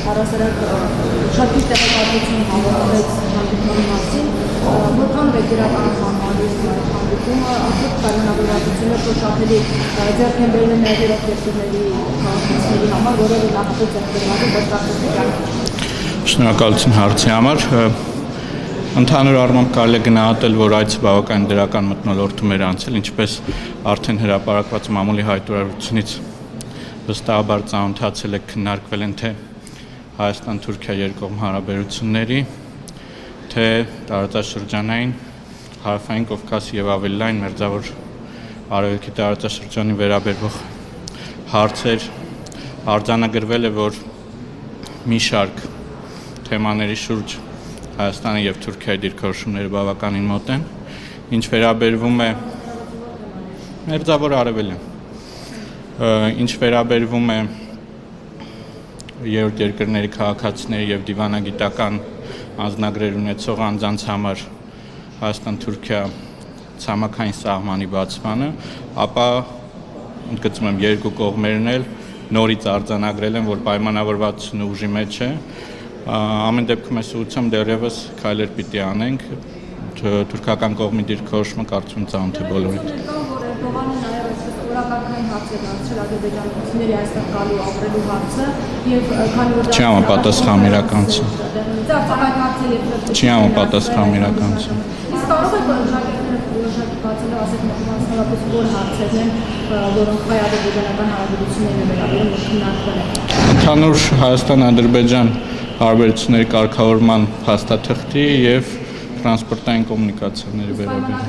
առասարակ շատ քիչ տեղեկատվություն հավաքվեց հանդիպման մասին, որքան է դրականացանալու հանդիպումը, արդյոք պայմանավորվածությունը շոշափելի ձեռք են բերել նաև երրորդ երկրների քաղաքացիների համար, որովհետև նախապես ձեռքբերված է բաժանորդի Շնորհակալություն հարցի համար։ Ընդհանուր առմամբ կարելի է գնահատել, որ այդ բավական դրական մթնոլորտում էր անցել, ինչպես արդեն հրապարակված մամուլի հայտարարությունից վստահաբար ծանոթացել եք, քննարկվել են թե Հայաստան-Թուրքիա երկկողմ հարաբերությունների, թե տարածաշրջանային, հարավային Կովկասի եւ ավելի լայն մերձավոր արևելքի տարածաշրջանի վերաբերող հարցեր արձանագրվել է, որ մի շարք թեմաների շուրջ Հայաստանի եւ Թուրքիայի դիրքորոշումները բավականին մոտ են, ինչ վերաբերվում է մերձավոր արևելին, ինչ վերաբերվում է երրորդ երկրների քաղաքացիների եւ դիվանագիտական անձնագրեր ունեցող անձանց համար Հայաստան-Թուրքիա ցամաքային սահմանի բացմանը, ապա ընդգծում եմ երկու կողմերն էլ նորից արձանագրել են, որ պայմանավորվածությունը ուժի մեջ է, ամեն դեպքում այս ուղղությամբ դեռևս քայլեր պիտի անենք, թուրքական կողմի դիրքորոշումը կարծում եմ ծանոթ է բոլորին։ Օրակարգային հարցեր դարձել ադրբեջանցիների այստեղ գալու ապրելու հարցը եւ քանի որ չի համապատասխանում իրականություն։ Չի համապատասխանում իրականություն։ Իսկ կարող է որոշակի բացել ասեք մասնավորապես որ հարցերն են, որոնք հայ-ադրբեջանական հարաբերություններին վերաբերում են քննարկվել են։ Ընդհանուր Հայաստան-Ադրբեջան հարաբերությունների կարգավորման փաստաթղթի եւ տրանսպորտային կոմունիկացիաների վերաբերյալ։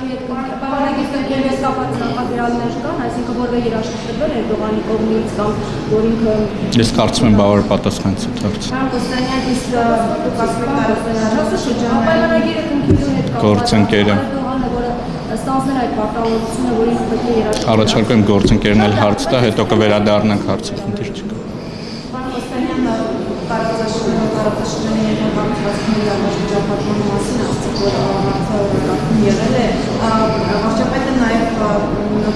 Այսինքն որևէ երաշխիքներ Էրդողանի կողմից կամ որ ինքը Ես կարծում եմ բավարար պատասխանեց այդ հարցը։ Գործընկերը ստանձնել այդ պարտավորությունը, որ ինքը պետք է երաշխիք։ Առաջարկում եմ գործընկերն էլ հարց տա, հետո կվերադառնանք հարցը, խնդիր չկա։ Տարածաշրջանի ներկայացուցիչների առաջնորդի մասին ասացիք, որ հարցը եղել է, վարչապետը նաև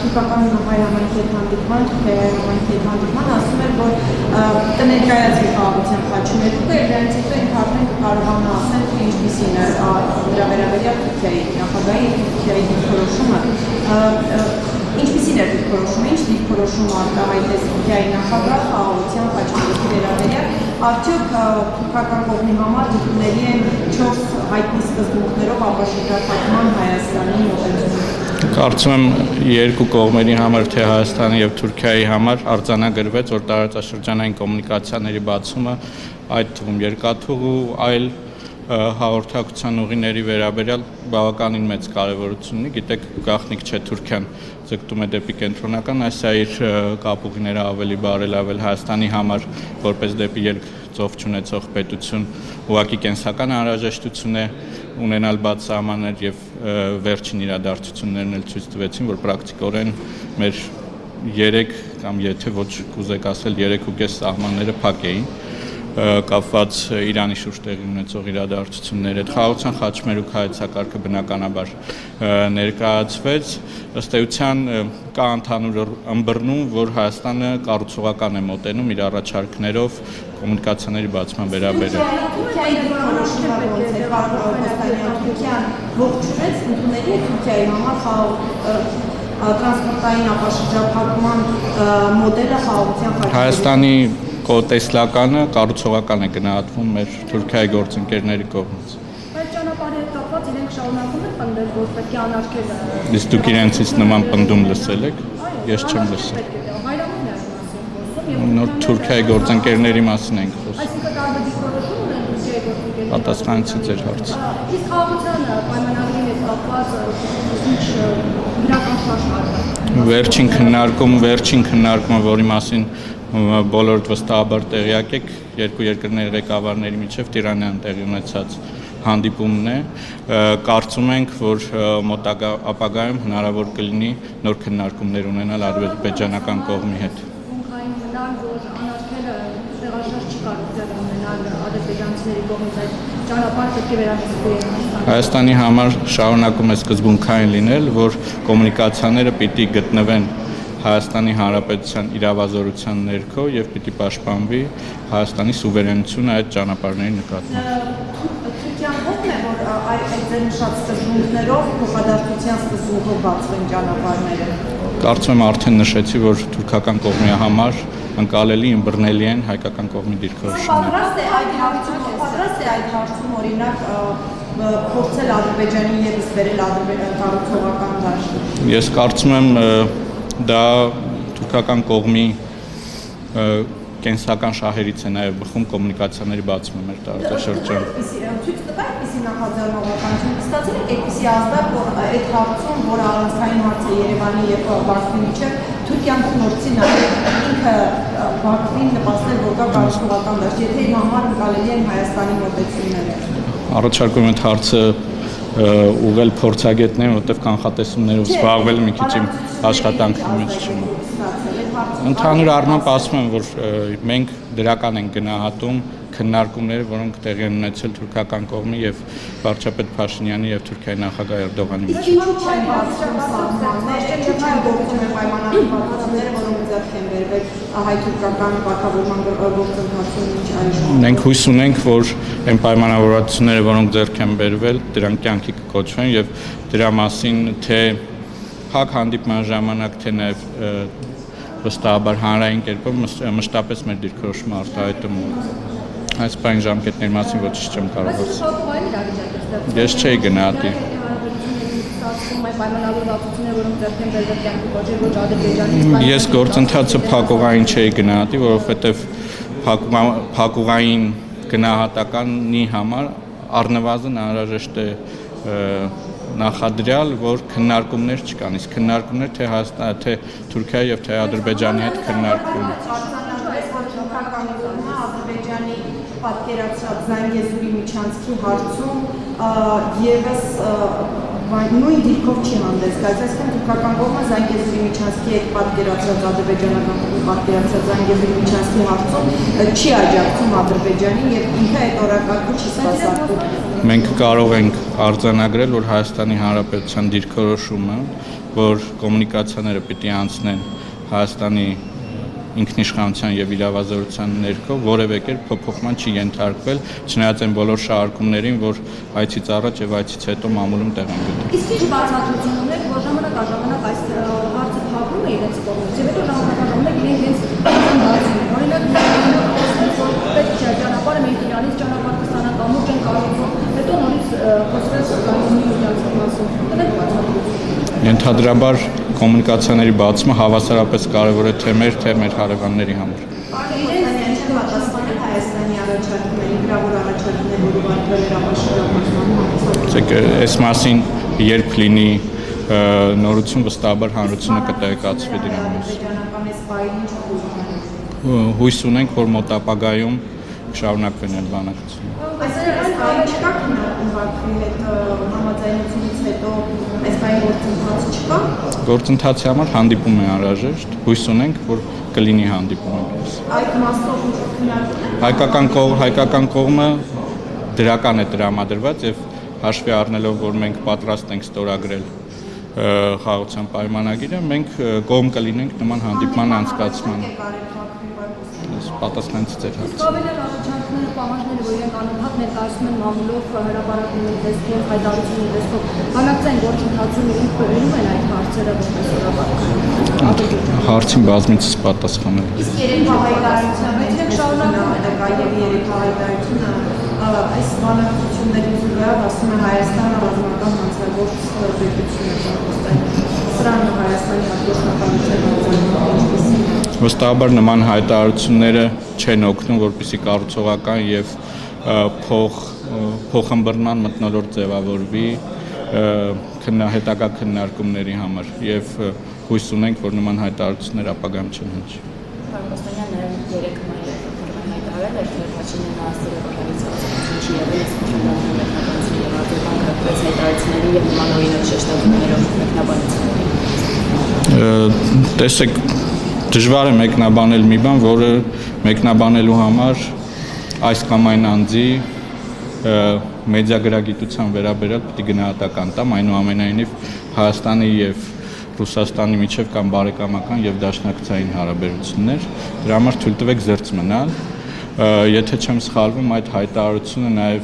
թուրքական հայ համայնքի հետ հանդիպման, թուրքիայի համայնքի հետ հանդիպման ասում էր, որ կներկայացվի խաղաղության խաչմերուկը եւ դրանից հետո ինքը արդեն կկարողանա ասել, թե ինչպիսին է դրա վերաբերյալ Թուրքիայի նախագահի Թուրքիայի դիրքորոշումը, ինչպիսին է դիրքորոշումը, ինչ դիրքորոշում արտահայտեց Թուրքիայի նախագահ խաղաղության խաչմերուկի վերաբերյալ, արդյոք թուրքական կողմի համար դիտումների են 4 հայտնի սկզբունքներով ապաշրջապատման Հայաստանի մոտեցումը։ Կարծում եմ երկու կողմերի համար, թե Հայաստանի եւ Թուրքիայի համար արձանագրվեց, որ տարածաշրջանային կոմունիկացիաների բացումը, այդ թվում երկաթուղու, այլ հաղորդակցության ուղիների վերաբերյալ բավականին մեծ կարևորություն ունի, գիտեք, գաղտնիք չէ Թուրքիան ձգտում է դեպի կենտրոնական Ասիայի կապուղիները ավելի բարելավել Հայաստանի համար, որպես դեպի երկծով չունեցող պետություն, ուղղակի կենսական անհրաժեշտություն է ունենալ բաց սահմաններ եւ վերջին իրադարձություններն էլ ցույց տվեցին, որ պրակտիկորեն մեր 3 կամ եթե ոչ կուզեք ասել 3.5 սահմանները փակ էին կապված Իրանի շուրջ տեղի ունեցող իրադարձությունների հետ խաղաղության խաչմերուկ հայեցակարգը բնականաբար ներկայացվեց ըստ էության կա ընդհանուր ըմբռնում, որ Հայաստանը կառուցողական է մոտենում իր առաջարկներով կոմունիկացիաների բացման վերաբերյալ։ Ողջունեց ընդունելի Թուրքիայի համար տրանսպորտային ապաշրջապատման մոդելը խաղաղության խաչմերուկ։ Հայաստանի տեսլականը կառուցողական է գնահատվում մեր Թուրքիայի գործընկերների կողմից։ Այդ ճանապարհի հետ կապված իրենք շարունակում են պնդել, որ պետք է անարգել։ Իսկ դուք իրենցից նման պնդում լսել եք։ Ես չեմ լսել։ Նոր Թուրքիայի գործընկերների մասին ենք խոսում։ Այսինքն տարբեր դիրքորոշում ունեն Թուրքիայի գործընկերների։ Պատասխանեցի ձեր հարցը։ Իսկ խաղաղության պայմանագրի հետ կապված ինչ իրական շարժ Վերջին քննարկումը, որի մասին բոլորդ վստահաբար տեղյակ եք, երկու երկրների ղեկավարների միջև Տիրանայում տեղի ունեցած հանդիպումն է, կարծում ենք, որ մոտակա ապագայում հնարավոր կլինի նոր քննարկումներ ունենալ ադրբեջանական կողմի հետ։ Կոնքային մնալ, որ անարգելը տեղաշարժ չկարողացել ունենալ ադրբեջանցիների կողմից այդ ճանապարհը պետք է վերահսկվի։ Հայաստանի համար շարունակում է սկզբունքային լինել, որ կոմունիկացիաները պիտի գտնվեն Հայաստանի Հանրապետության իրավազորության ներքո եւ պիտի պաշտպանվի Հայաստանի սուվերենությունը այդ ճանապարհների նկատմամբ։ Թուրքիան ո՞րն է, որ այդ ձեր նշած սկզբունքներով փոխադարձության սկզբունքով բացվեն ճանապարհները։ Կարծում եմ արդեն նշեցի, որ թուրքական կողմի համար ընկալելի ըմբռնելի են հայկական կողմի դիրքորոշումները։ Պատրաստ է այդ հարցում օրինակ փորձել Ադրբեջանի ևս վերել կառուցողական դաշտ։ Ես կարծում եմ դա թուրքական կողմի կենսական շահերից է նաև բխում կոմունիկացիաների բացումը մեր տարածաշրջանում։ Ցույց տվա այդպիսի նախաձեռնողականություն ստացել եք այդպիսի ազդակ, որ այդ հարցում, որը առանցքային հարց է Երևանի եւ Բաքվի միջեւ, Թուրքիան փորձի նաև ինքը Բաքվին նպաստել, որ կա կառուցողական դաշտ, եթե իր համար ընկալելի են Հայաստանի մոտեցումները։ Առաջարկում եմ այդ հարցը ուղղել փորձագետներին, որտեղ կանխատեսումներով զբաղվել մի քիչ իմ աշխատանքի մեջ չեմ։ Ընդհանուր առմամբ ասում եմ, որ մենք դրական ենք գնահատում քննարկումները, որոնք տեղի են ունեցել թուրքական կողմի եւ վարչապետ Փաշինյանի եւ Թուրքիայի նախագահ Էրդողանի միջեւ։ Մենք հույս ունենք, որ այն պայմանավորվածությունները, որոնք ձեռք են բերվել, դրանք կյանքի կկոչվեն եւ դրա մասին թե փակ հանդիպման ժամանակ, թե նաեւ վստահաբար հանրային կերպով մշտապես մեր դիրքորոշումը արտահայտում այս բան ժամկետների մասին ոչինչ չեմ կարող ասել։ Ես չէի գնահատի։ Ես գործընթացը փակուղային չէի գնահատի, որովհետև փակուղային գնահատականի համար առնվազն անհրաժեշտ է նախադրյալ, որ քննարկումներ չկան, իսկ քննարկումներ թե Հայաստանի, թե Թուրքիայի եւ թե Ադրբեջանի հետ քննարկում։ Ադրբեջանի պատկերացրած Զանգեզուրի միջանցքի հարցում եւս նույն դիրքով չի հանդես գալիս, այսինքն թուրքական կողմը Զանգեզուրի միջանցքի հետ պատկերացրած ադրբեջանական կողմի պատկերացրած Զանգեզուրի միջանցքի հարցում չի աջակցում Ադրբեջանին եւ ինքը այդ օրակարգը չի սպասարկում։ Մենք կարող ենք արձանագրել, որ Հայաստանի Հանրապետության դիրքորոշումը, որ կոմունիկացիաները պիտի անցնեն Հայաստանի ինքնիշխանության եւ իրավազորության ներքո որևէ կերպ փոփոխման չի ենթարկվել, չնայած այն բոլոր շահարկումներին, որ այցից առաջ եւ այցից հետո մամուլում տեղ են գտել։ Իսկ ինչ բացատրություն ունեք, որ ժամանակ առ ժամանակ այս հարցը փակվում է իրենց կողմից, եւ հետո ժամանակ առ ժամանակ իրենք բացում։ Օրինակ, պետք չէ ճանապարհը մենք Իրանից ճանապարհ կստանանք, ամուր չեն կառուցում, հետո նորից խոսվեց կանոնի միջանցքի մասին։ Դրանք բացատրություն։ Ենթադրաբար կոմունիկացիաների բացումը հավասարապես կարևոր է թե մեր հարևանների համար։ Իրեն պատասխանել Հայաստանի առաջարկների, գրավոր առաջարկներ, որ ուղարկվել էր ապաշտպանության այս մասին երբ լինի նորություն, վստահաբար հանրությունը կտեղեկացվի դրա մասին։ Հույս ունենք, որ մոտ ապագայում կշարունակվեն այդ բանակցությունը։ Գործընթացի համար հանդիպում է անհրաժեշտ, հույս ունենք, որ կլինի հանդիպում։ Հայկական կողմը դրական է տրամադրված եւ հաշվի առնելով, որ մենք պատրաստ ենք ստորագրել խաղաղության պայմանագիրը, մենք կողմ կլինենք նման հանդիպման անցկացման։ Պատասխանեցի ձեր հարցը։ Ավելի առաջարկները, պահանջները, որ իրենք անընդհատ ներկայացնում են մամուլով, հրապարակումների տեսքով, հայտարարությունների տեսքով, բանակցային գործընթացում իրենք փոխվում են այդ հարցերը որպես հրապարակ։ Հարցին բազմիցս պատասխանել։ Իսկ երեք հայտարարության մեջ եք շարունակում եւ երեք հայտարարությունը այս բանակցությունների զուգահեռ ասում է Հայաստանը ռազմական հանցագործ պետություն է։ Սրան Հայաստանի հատկությունների Վստահաբար նման հայտարարությունները չեն օգնում, որպեսզի կառուցողական եւ փոխըմբռնման մթնոլորտ ձևավորվի հետագա քննարկումների համար եւ հույս ունենք, որ նման հայտարարություններ ապագայում չեն հնչի։ Պարոն նաև երեք հայտարարել էր, թե Փաշինյանը ասել է, որ հայտարարություն չի եղել, իսկ հայտարարությունների եւ նման օրինակ շեշտադրումներով մեկնաբանությունների։ Տեսեք, դժվար է մեկնաբանել մի բան, որը մեկնաբանելու համար այս կամ այն անձի մեդիագրագիտության վերաբերյալ պիտի գնահատական տամ, այնուամենայնիվ Հայաստանի եւ Ռուսաստանի միջև կան բարեկամական եւ դաշնակցային հարաբերություններ, դրա համար թույլ տվեք զերծ մնալ։ Եթե չեմ սխալվում, այդ հայտարարությունը նաեւ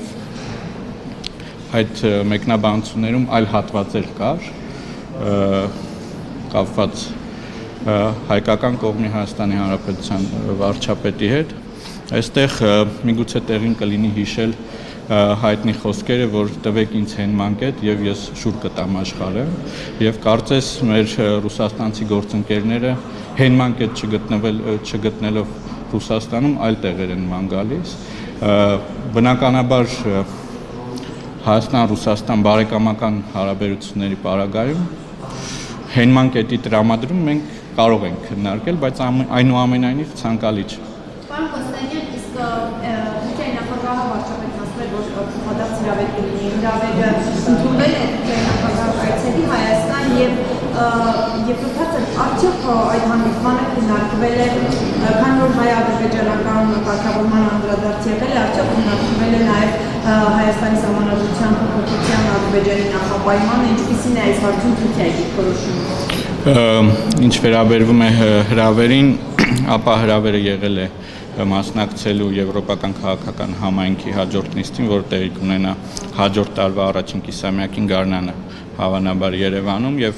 այդ մեկնաբանություններում այլ հատվածեր կար, կապված հայկական կողմի Հայաստանի Հանրապետության վարչապետի հետ, այստեղ միգուցե տեղին կլինի հիշել հայտնի խոսքերը, որ տվեք ինձ հենմանկետ եւ ես շուր կտամ աշխարհը, եւ կարծես մեր ռուսաստանցի գործընկերները հենմանկետ չգտնելով Ռուսաստանում այլ տեղեր են ման գալիս, բնականաբար Հայաստան-Ռուսաստան բարեկամական հարաբերությունների պարագայում հենմանկետի տրամադրում մենք կարող ենք քննարկել, բայց այնուամենայնիվ ցանկալի չէ։ Պարոն Կոստանյան, իսկ Թուրքիայի նախագահը վարչապետն ասել է, որ փոխադարձ իրավետ կլինի, իրավեդը ընդունվել է Թուրքիայի նախագահ այցելի Հայաստան եւ հարցը արդյոք այդ հանդիպմանը քննարկվել է, քանի որ հայ-ադրբեջանական կարգավորման անդրադարձ եղել է, արդյոք քննարկվել է նաեւ Հայաստանի սահմանադրության փոփոխության Ադրբեջանի նախապայմանը, ինչպիսին է այս հարցում Թուրքիայի դիրքորոշումը։ Ինչ վերաբերվում է հրավերին, ապա հրավերը եղել է մասնակցելու եվրոպական քաղաքական համայնքի հաջորդ նիստին, որը տեղի կունենա հաջորդ տարվա առաջին կիսամյակին Գարնանը, հավանաբար Երևանում, եւ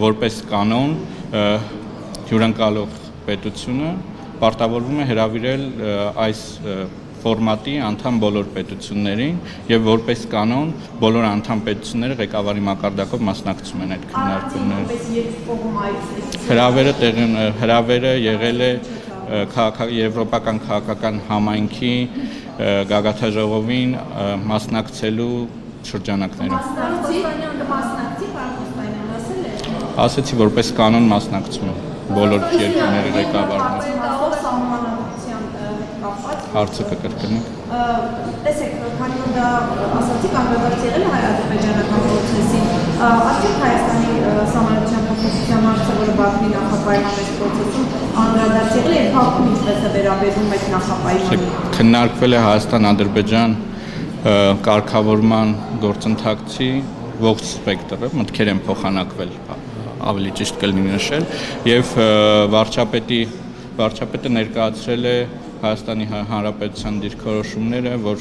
որպես կանոն հյուրընկալող պետությունը պարտավորվում է հրավիրել այս ֆորմատի անդամ բոլոր պետություններին եւ որպես կանոն բոլոր անդամ պետությունները ղեկավարի մակարդակով մասնակցում են այդ քննարկումներին։ Հրավերը եղել է եվրոպական քաղաքական համայնքի գագաթաժողովին մասնակցելու շրջանակներում։ Ասեցի, որպես կանոն մասնակցում են բոլոր երկրների ղեկավարները։ Հարցը կկրկնեք։ Տեսեք, քանի որ դա ասացիք, անդրադարձ եղել է հայ-ադրբեջանական պրոցեսին, արդյոք Հայաստանի սահմանադրության փոփոխության հարցը, որը Բաքվի նախապայման այս պրոցեսում անդրադարձ եղել է, եւ Բաքվին ինչպես է վերաբերվում այդ նախապայմանին։ Քննարկվել է Հայաստան-Ադրբեջան կարգավորման գործընթացի ողջ սպեկտրը, մտքեր են փոխանակվել, ավելի ճիշտ կլինի նշել, եւ վարչապետը ներկայացրել է Հայաստանի Հանրապետության դիրքորոշումները, որ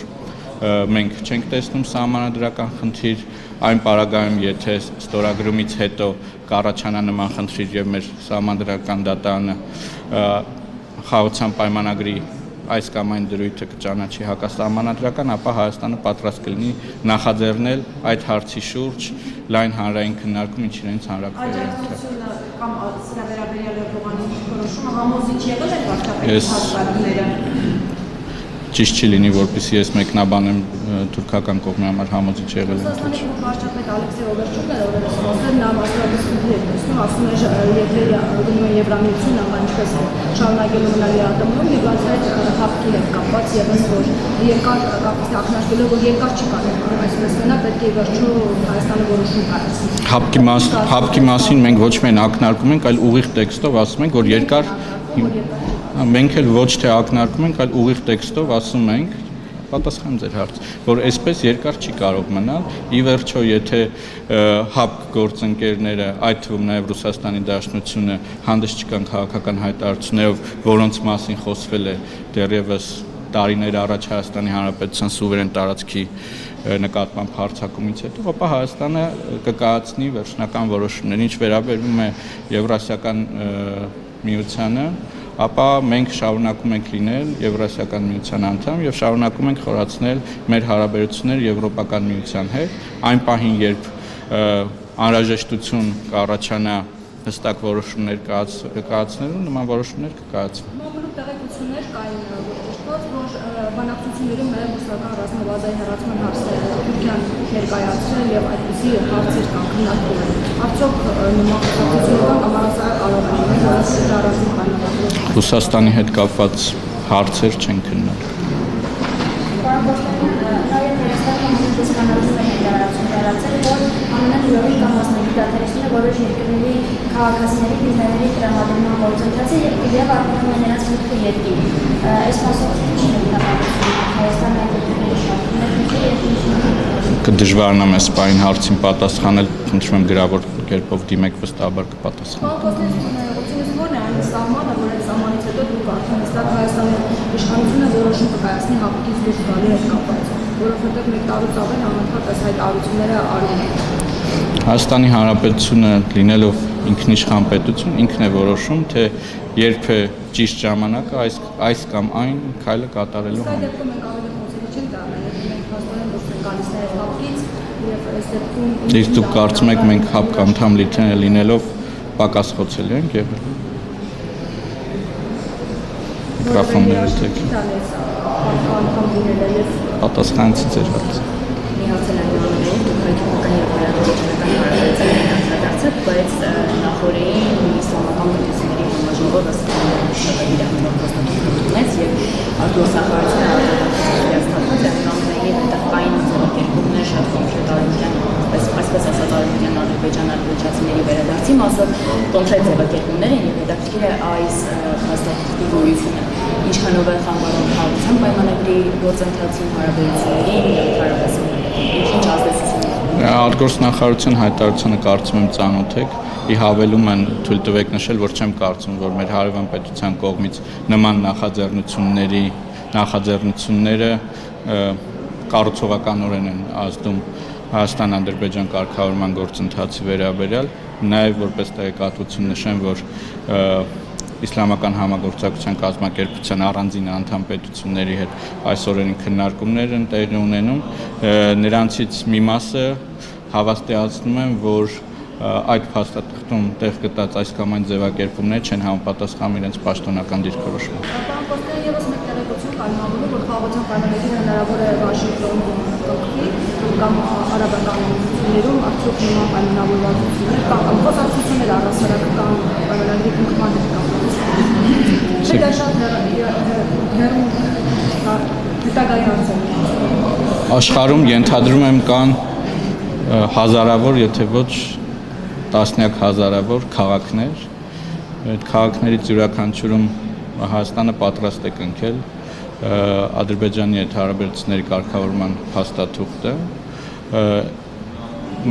մենք չենք տեսնում սահմանադրական խնդիր, այն պարագայում, եթե ստորագրումից հետո կառաջանա նման խնդիր եւ մեր սահմանադրական դատարանը խաղաղության պայմանագրի այս կամ այն դրույթը կճանաչի հակասահմանադրական, ապա Հայաստանը պատրաստ կլինի նախաձեռնել այդ հարցի շուրջ լայն հանրային քննարկում, ինչ իրենց հանրակրթության աջակցությունը կամ սրա վերաբերյալ Էրդողանի դիրքորոշումը համոզիչ եղել է վարչապետի հաստատները։ Ճիշտ չի լինի, որպեսզի ես մեկնաբանեմ թուրքական կողմի համար համոզիչ եղել եմ։ Ռուսաստանի վարչապետ Ալեքսեյ Օվերչուկն էր օրերս խոսել, նա մասնագիտություն էր տեսնում, ասում է, եթե գնում է Եվրամիությունն, ապա ինչպես շարունակելու մնալ ատոմում, եւ այդ հապկի հետ կապված եւս որ երկար կապից ակնարկելով, որ երկար չի կարող այսպես մնալ, պետք է վերջում Հայաստանը որոշում կայացնի։ Հապկի մասին մենք ոչ միայն ակնարկում ենք, այլ ուղիղ տեքստով ասում ենք, որ երկար մենք էլ ոչ թե ակնարկում ենք, այլ ուղիղ տեքստով ասում ենք, պատասխան ձեր հարց, որ այսպես երկար չի կարող մնալ, ի վերջո եթե հապկ գործընկերները, այդ թվում նաև Ռուսաստանի Դաշնությունը հանդես չկան քաղաքական հայտարարություններով, որոնց մասին խոսվել է դեռևս տարիներ առաջ Հայաստանի Հանրապետության սուվերեն տարածքի նկատմամբ հարձակումից հետո, ապա Հայաստանը կկայացնի վերջնական որոշումներ, ինչ վերաբերվում է Եվրասիական միությանը, ապա մենք շարունակում ենք լինել Եվրասիական միության անդամ եւ շարունակում ենք խորացնել մեր հարաբերությունները Եվրոպական միության հետ, այն պահին, երբ անհրաժեշտություն կառաջանա հստակ որոշումներ կայացնելու, նման որոշումներ կկայացվեն։ Մամուլի տեղեկություններ կային, որ բանակցություններում նաև ռուսական ռազմավազային հեռացման հարցերը Թուրքիան ներկայացրել եւ այդպիսի հարցեր կան քննարկվում։ Արդյոք նման խնդիրներ կամ առանցքը կարող են լինել առանցին պայմանագրով։ Ռուսաստանի հետ կապված հարցեր չեն քննարկվում։ Պարոն Կոստանյան, նաև Հայաստանում դիսկանալում է հայտարարացել, որ ԱՄՆ-ի կամ մասնակից դատերեցնելը որոշ երկրների քաղաքացիների վիզաների տրամադրման գործընթացը եւ արգելում է նրանց մուտքը երկիր։ Այս մասով չի նկատվում Հայաստանը այդ երկրների շահերին կդժվարանամ այս պահին հարցին պատասխանել, խնդրում եմ գրավոր կերպով դիմեք վստահաբար կպատասխանեմ։ Որն է այն սահմանը, որ այդ սահմանից հետո դուք արդեն հստակ Հայաստանի իշխանությունը որոշում կկայացնի հապկից դուրս գալու հետ կապված, որովհետև մեկ տարուց ավել անընդհատ այս հայտարարությունները արվում են։ Հայաստանի Հանրապետությունը լինելով ինքնիշխան պետություն, ինքն է որոշում, թե երբ է ճիշտ ժամանակը այս կամ այն քայլը կատարելու համար։ Այս դեպքում մենք ավելի խոսելու չենք դառնա, եթե մենք փաստորեն դուրս ենք գալիս նաև հապկից եւ այս դեպքում Իսկ դուք կարծում եք մենք հապկ անդամ լինելով պակաս խոցելի ենք եղել։ Միկրոֆոնները թեք։ Պատասխանեցի ձեր հարցը։ Միացել են նորմերին, դուք հայկական եւ հայկական հարաբերությունների անդրադարձել, բայց նախորդին իսլամական պետությունների համաժողովը ստանալու փոստատուքնեց եւ արտգործնախարարությունը արտադրած է նամակների հետագային ձեռքբերումներ շատ կոնկրետ արարության, այսպես ասած արարության ադրբեջանցիների վերադարձի մասը կոնկրետ ձեռքբերումներ են եւ հետաքրքիր է այս փաստաթղթի գոյությունը ինչքանով է խանգարում հանրության պայմանագրի գործընթացին հարաբերություններին ինչ ազդեցություն Արտգործնախարարության հայտարարությանը կարծում եմ ծանոթ եք, ի հավելում են թույլ տվեք նշել, որ չեմ կարծում, որ մեր հարևան պետության կողմից նման նախաձեռնությունները կառուցողականորեն են ազդում Հայաստան-Ադրբեջան կարգավորման գործընթացի վերաբերյալ, նաև որպես տեղեկատվություն նշեմ, որ Իսլամական համագործակցության կազմակերպության առանձին անդամ պետությունների հետ այս օրերին քննարկումներ են տեղի ունենում, նրանցից մի մասը հավաստիացնում են, որ այդ փաստաթղթում տեղ գտած այս կամ այն ձևակերպումները չեն համապատասխանում իրենց պաշտոնական դիրքորոշմանը։ Պարոն Կոստյան, եւս մեկ տեղեկություն կայմանալու, որ խաղաղության պայմանագրին հնարավոր է Վաշինգտոնում կողքի կամ արաբական ներում արդյոք նման պայմանավորվածություններ կամ խոսակցություններ առասարակ կամ պայմանագրի կնքման հետ կապված։ Դա շատ հեռու հետագայի հարցեր։ Աշխարհում ենթադրում եմ կան հազարավոր, եթե ոչ տասնյակ հազարավոր քաղաքներ, այդ քաղաքներից յուրաքանչյուրում Հայաստանը պատրաստ է կնքել Ադրբեջանի հետ հարաբերությունների կարգավորման փաստաթուղթը,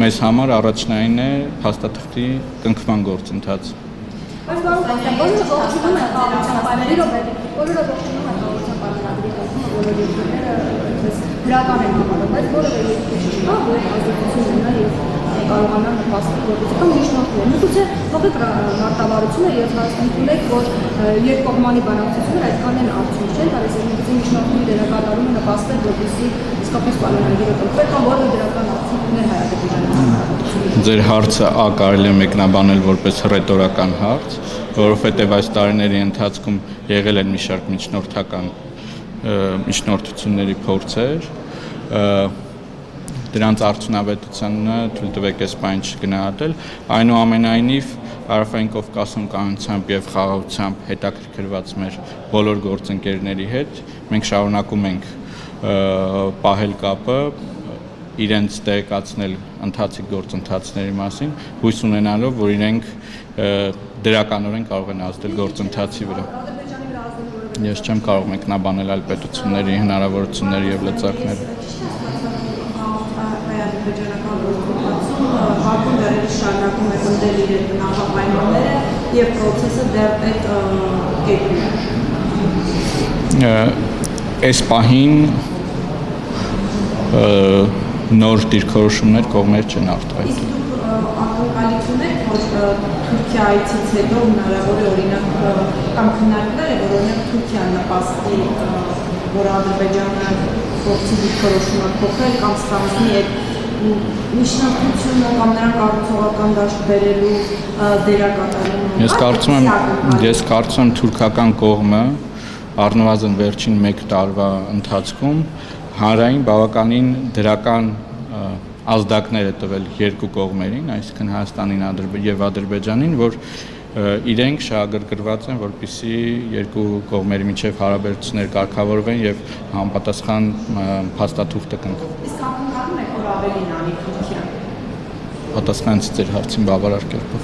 մեզ համար առաջնային է փաստաթղթի կնքման գործընթացը։ Բայց բան կասեմ, բոլորը ողջունում են խաղաղության պայմանագրի, բոլորը ողջունում են խաղաղության պայմանագրի կողմը, բոլոր երկրները այդպես գրական են համարում, բայց որևէ երկիր չկա, որ ազդեցություն ունենա եւ կարողանա նպաստել գործիքական միջնորդներ։ Միգուցե փոխեք մարտավարությունը եւ հաստատում եք, որ երկկողմանի բանակցությունները այդքան են արդյունք չեն տալիս, եւ միգուցե միջնորդների դերակատարումը նպաստել, որպեսզի իսկապես պայմանագիրը կնքվի կամ որևէ դրական արդյունքներ հայ-ադրբեջանի։ Ձեր հարցը կարելի է մեկնաբանել որպես ռետորական հարց, որովհետև այս տարիների ընթացքում եղել են մի շարք միջնորդությունների փորձեր, դրանց արդյունավետությանը թույլ տվեք այս բանը չգնահատել, այնուամենայնիվ Հարավային Կովկասում կայունությամբ եւ խաղաղությամբ հետաքրքրված մեր բոլոր գործընկերների հետ մենք շարունակում ենք պահել կապը, իրենց տեղեկացնել ընթացիկ գործընթացների մասին, հույս ունենալով, որ իրենք դրականորեն կարող են ազդել գործընթացի վրա։ Ես չեմ կարող մեկնաբանել այլ պետությունների հնարավորությունները եւ լծակները։ Հակում դեռ շարունակում է ընդդել իր նախապայմանները եւ process-ը դեռ այդ կետում է։ Այս պահին նոր դիրքորոշումներ կողմեր չեն արտահայտել։ Իսկ դուք ակնկալություն եք, որ Թուրքիայից հետո հնարավոր է օրինակ կամ քննարկվել է, որ օրինակ Թուրքիան նպաստի, որ Ադրբեջանը փորձի դիրքորոշումը փոխել կամ ստանձնի այդ միջնորդությունը կամ նրան կառուցողական դաշտ բերելու դերակատարումը։ Ես կարծում եմ թուրքական կողմը առնվազն վերջին 1 տարվա ընթացքում հանրային բավականին դրական ազդակներ է տվել երկու կողմերին, այսինքն Հայաստանին եւ Ադրբեջանին, որ իրենք շահագրգռված են, որպեսզի երկու կողմերի միջև հարաբերություններ կարգավորվեն եւ համապատասխան փաստաթուղթը կնքվի։ Իսկ ակնկալում եք, որ ավելին անի Թուրքիան։ Պատասխանեցի ձեր հարցին բավարար կերպով։